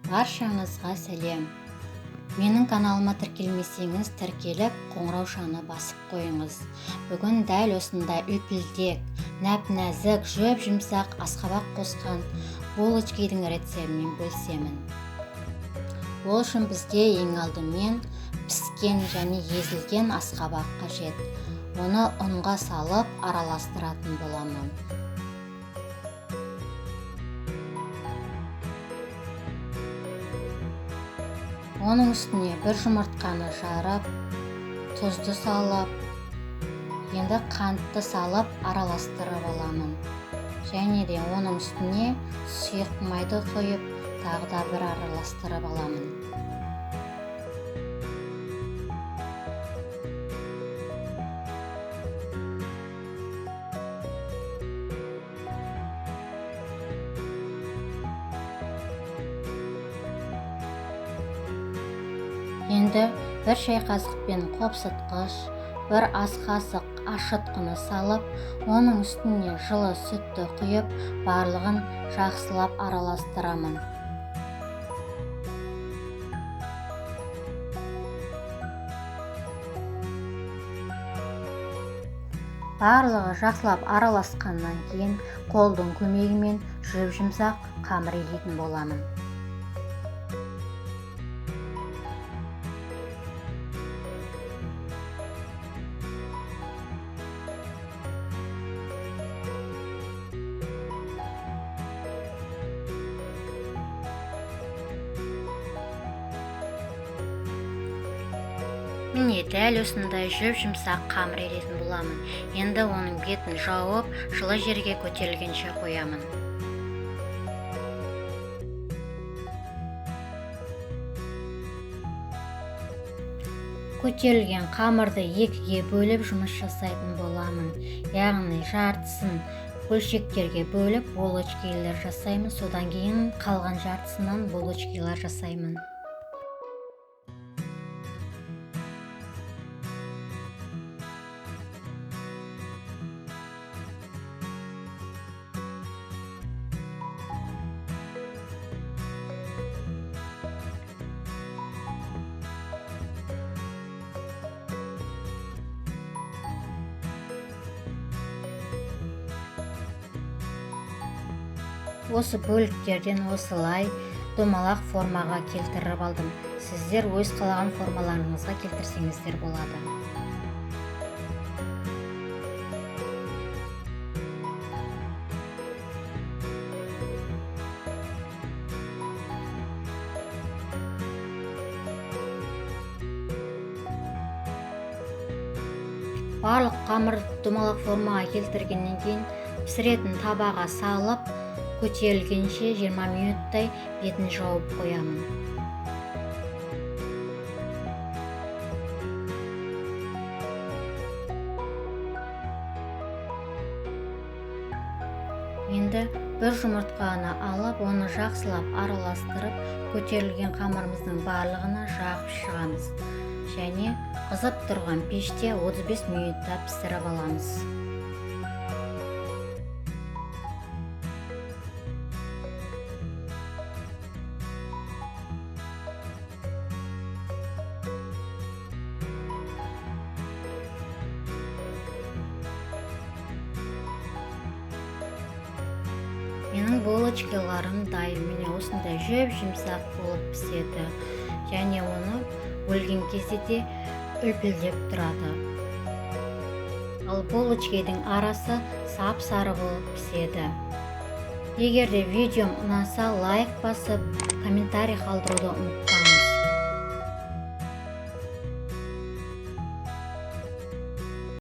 Баршаңызға сәлем. Менің каналыма тіркелмесеңіз, тіркеліп, қоңыраушаны басып қойыңыз. Бүгін дәл осындай үлпілдек, нәп-нәзік, жүп-жұмсақ асқабақ қосқан булочкидің рецептімен бөлісемін. Ол үшін бізге ең алдымен піскен және езілген асқабақ қажет. Оны ұнға салып араластыратын боламын. Оның үстіне бір жұмыртқаны жарып, тұзды салып, енді қантты салып араластырып аламын. Және де оның үстіне сұйық майды қойып, тағы да бір араластырып аламын. Енді бір шай қасықпен қопсытқыш, бір ас қасық ашытқыны салып, оның үстіне жылы сүтті құйып, барлығын жақсылап араластырамын. Барлығы жақсылап араласқаннан кейін қолдың көмегімен жүп-жұмсақ қамыр илейтін боламын. Міне дәл осындай жүп-жұмсақ қамыр илейтін боламын. Енді оның бетін жауып, жылы жерге көтерілгенше қоямын. Көтерілген қамырды екіге бөліп жұмыс жасайтын боламын. Яғни жартысын бөлшектерге бөліп булочкилер жасаймын. Содан кейін қалған жартысынан булочкилер жасаймын. Осы бөліктерден осылай домалақ формаға келтіріп алдым. Сіздер өз қалаған формаларыңызға келтірсеңіздер болады. Барлық қамыр домалақ формаға келтіргеннен кейін пісіретін табаға салып, көтерілгенше 20 минуттай бетін жауып қоямын. Енді бір жұмыртқаны алып, оны жақсылап араластырып, көтерілген қамырымыздың барлығына жағып шығамыз. Және қызып тұрған пеште 35 минутта пісіріп аламыз. Менің булочкаларым дайын. Міне осындай жүп-жұмсақ болып піседі. Және оны бөлген кезде де үлпілдеп тұрады. Ал булочкидің арасы сап-сары болып піседі. Егер де видеом ұнаса, лайк басып, комментарий қалдыруды ұмытпаңыз.